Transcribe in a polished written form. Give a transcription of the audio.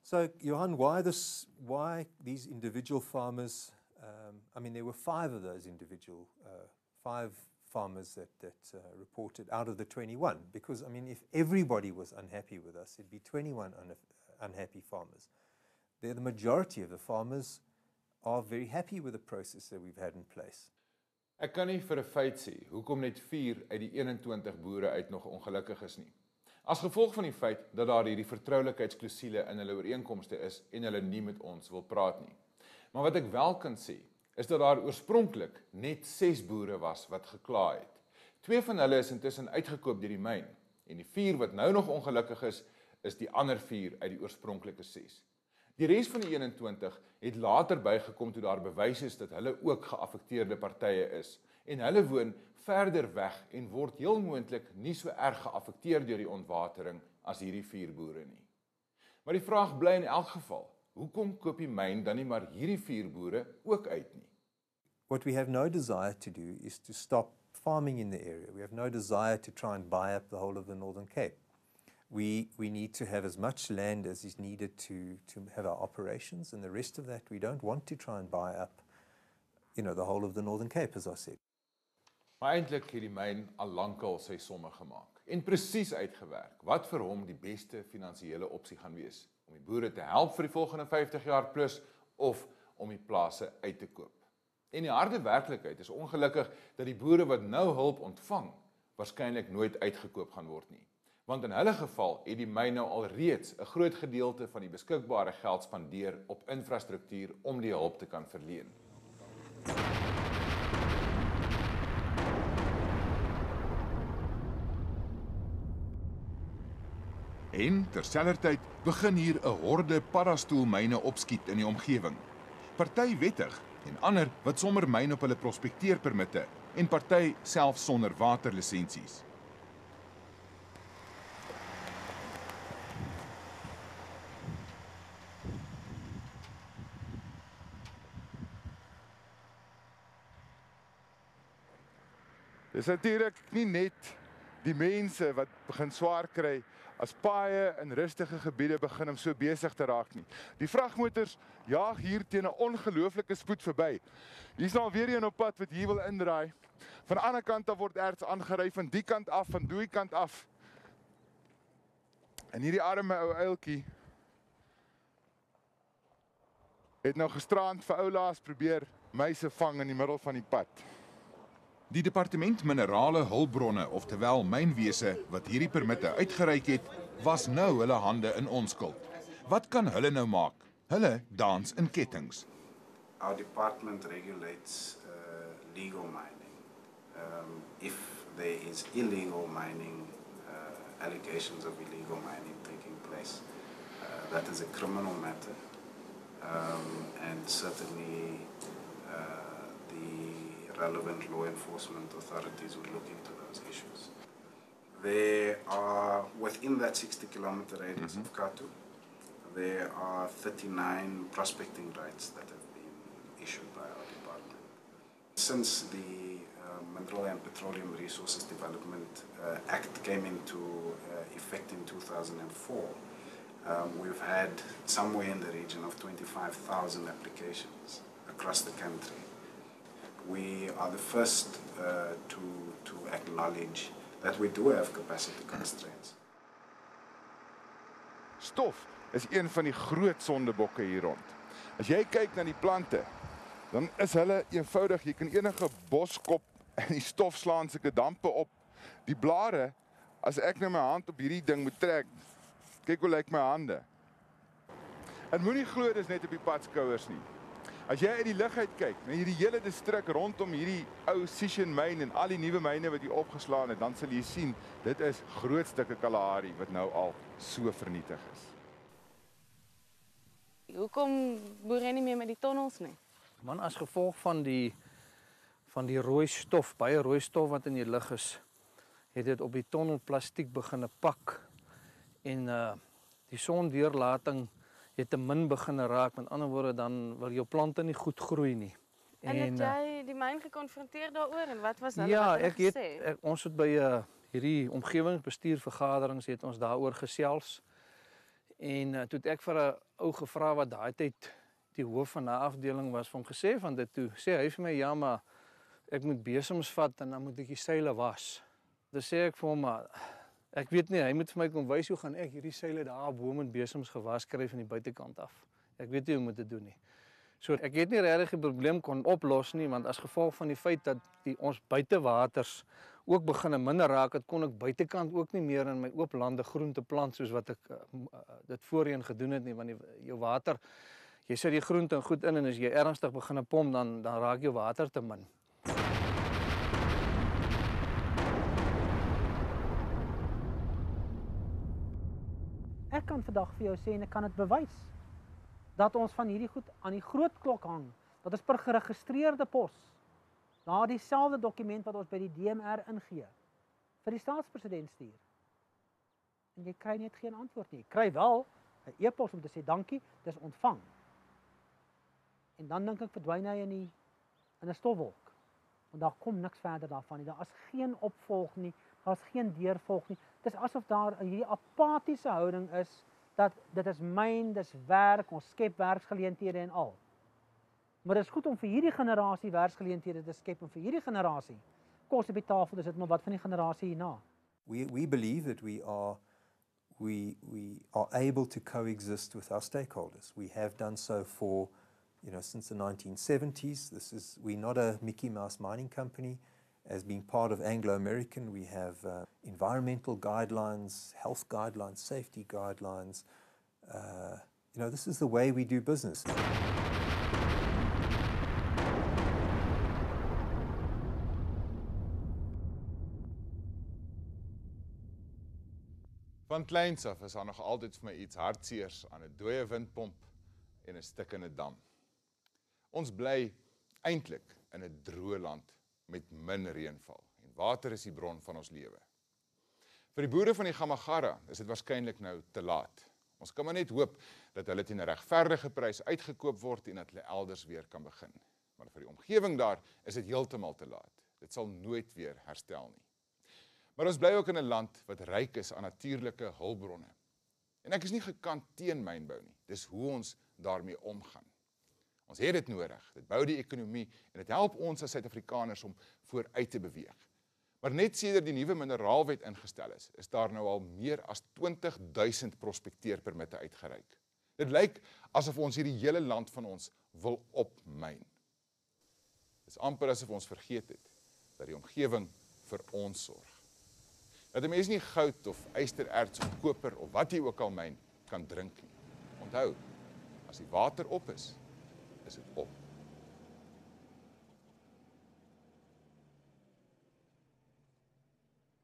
So, Johan, why these individual farmers? I mean, there were 5 of those individual, 5 farmers that reported out of the 21. Because, I mean, if everybody was unhappy with us, it'd be 21 unhappy farmers. The majority of the farmers are very happy with the process that we've had in place. Ek kan nie vir 'n feit sê hoekom net 4 uit die 21 boere uit nog ongelukkig is nie. As gevolg van die feit dat daar hierdie vertroulikheidsklousule in hulle ooreenkomste is en hulle nie met ons wil praat nie. Maar wat ek wel kan sê, is dat daar oorspronklik net 6 boere was wat gekla het. 2 van hulle is intussen uitgekoop deur die myn en die 4 wat nou nog ongelukkig is die ander 4 uit die oorspronklike 6. Die res van die 21 het later bygekom toe daar bewys is dat hulle ook geaffekteerde partye is en hulle woon verder weg en word heel moontlik nie so erg geaffekteer deur die ontwatering as hierdie 4 boere nie. Maar die vraag bly in elk geval, hoekom koop die myn dan nie maar hierdie 4 boere ook uit nie? What we have no desire to do is to stop farming in the area. We have no desire to try and buy up the whole of the Northern Cape. We need to have as much land as is needed to have our operations, and the rest of that we don't want to try and buy up, the whole of the Northern Cape, as I said. Maar eintlik het die myn al lankal sy somme gemaak en presies uitgewerk wat vir hom die beste finansiële opsie gaan wees, om die boere te help vir die volgende 50 jaar plus of om die plase uit te koop. En die harde werklikheid is ongelukkig dat die boere wat nou hulp ontvang, waarskynlik nooit uitgekoop gaan word nie. Want in hulle geval het die myn nou al reeds 'n groot gedeelte van die beskikbare geld spandeer op infrastruktuur om die hulp te kan verleen. En terselfdertyd begin hier 'n horde paddastoelmyne opskiet in die omgewing. Party wettig en ander wat sommer myn op hulle prospekteerpermitte en party self sonder waterlisensies. Dis natuurlik nie net die mense wat begin swaar kry as paaie in rustige gebiede begin om so besig te raak nie. Die vragmotors jaag hier teen 'n ongelooflike spoed verby. Hier's nou weer een op pad wat hier wil indraai. Van die ander kant af word erts aangery, van die kant af, van die kant af. En hierdie arme ou uiltjie het nou gisterand vir oulaas probeer muise vang in die middel van die pad. Die departement minerale hulpbronne, oftewel mynwese wat hierdie permitte uitgereik het, was nou hulle hande in onskuld. Wat kan hulle nou maak? Hulle dans in kettinge. Our department regulates legal mining. If there is illegal mining, allegations of illegal mining taking place, that is a criminal matter, and certainly the relevant law enforcement authorities would look into those issues. There are, within that 60-kilometer radius of Katu, there are 39 prospecting rights that have been issued by our department. Since the Mineral and Petroleum Resources Development Act came into effect in 2004, we've had somewhere in the region of 25,000 applications across the country. We are the first to acknowledge that we do have capacity constraints. Stof is een van die groot sondebokke hier rond. As jy kyk na die plante, dan is hulle eenvoudig, jy kan enige boskop en die stof slaan sulke dampe op. Die blare, as ek nou my hand op hierdie ding moet trek, kyk hoe lyk my hande. En moenie glo dis net op die padskouers nie. As jy uit die lug uit kyk, na hierdie hele distrik rondom hierdie ou Sishen myn en al die nuwe myne wat hier opgeslaan het, dan sal jy sien, dit is groot stukke Kalahari wat nou al so vernietig is. Hoekom boer jy nie meer met die tonnels nie? Man, as gevolg van die rooi stof, baie rooi stof wat in die lug is, het dit op die tonnel plastiek begin pak en die sonweerlating het te min begin raak. Met ander woorde, dan wil jou plante nie goed groei nie. En het jy die myn gekonfronteer daaroor en wat was hulle ja, wat hulle gesê? Ons het by hierdie omgewingsbestuurvergaderings het ons daaroor gesels En toe het ek vir 'n ou gevra wat daai tyd die hoof van daai afdeling was, van hom gesê van dit toe. Sê hy vir my, ja, maar ek moet besems vat en dan moet ek die seile was. Dan sê ek vir hom, maar ek weet nie, hy moet vir my kom wys hoe gaan ek hierdie seile daar bo met besems gewas kry van die buitekant af. Ek weet nie hoe om dit te doen nie. So ek het nie regtig 'n probleem kon oplos nie, want as gevolg van die feit dat ons buitewaters ook begin minder raak, het kon ek buitekant ook nie meer in my oop lande groente plant soos wat ek dit voorheen gedoen het nie, want jou water, jy sit die groente en goed in en as jy ernstig begin pomp, dan raak jou water te min. Ek kan vandag vir jou sê en ek kan dit bewys dat ons van hierdie goed aan die groot klok hang. Dat is per geregistreerde pos. Na dieselfde dokument wat ons by die DMR ingee vir die staatspresident stuur. En jy kry net geen antwoord nie. Jy kry wel 'n e-pos om te sê dankie, dis ontvang. En dan dink ek verdwyn hy in 'n stofwolk. Want daar kom niks verder daarvan nie. Daar is geen opvolg nie, daar's geen deurvolg nie. Dit is asof daar hierdie apatiese houding is dat dit is myn, dis werk, ons skep werksgeleenthede en al. Maar dit is goed om vir hierdie generasie werksgeleenthede te skep en vir hierdie generasie kos op die tafel, dis dit maar wat van die generasie hierna. We believe that we are able to coexist with our stakeholders. We have done so for, since the 1970s. We're not a Mickey Mouse mining company. As being part of Anglo American, we have environmental guidelines, health guidelines, safety guidelines. This is the way we do business. Van kleins af is daar nog altyd vir my iets hartseers aan 'n dooie windpomp en 'n stikkende dam. Ons bly eintlik in 'n droë land met min reënval en water is die bron van ons lewe. Vir die boere van die Gamagara is dit waarskynlik nou te laat. Ons kan maar net hoop dat hulle teen 'n regverdige prys uitgekoop word en dat hulle elders weer kan begin. Maar vir die omgewing daar is dit heeltemal te laat. Dit sal nooit weer herstel nie. Maar ons bly ook in 'n land wat ryk is aan natuurlike hulpbronne. En ek is nie gekant teen mynbou nie. Dis hoe ons daarmee omgaan. Ons het dit nodig. Dit bou die ekonomie en dit help ons as Suid-Afrikaners om vooruit te beweeg. Maar net sedert die nuwe mineraalwet ingestel is daar nou al meer as 20.000 prospekteerpermitte uitgereik. Dit lyk asof ons hierdie hele land van ons wil opmyn. Dit is amper asof ons vergeet het dat die omgewing vir ons sorg. Dat 'n mens nie goud of ystererts of koper of wat jy ook al myn kan drink nie. Onthou, as die water op is dit op.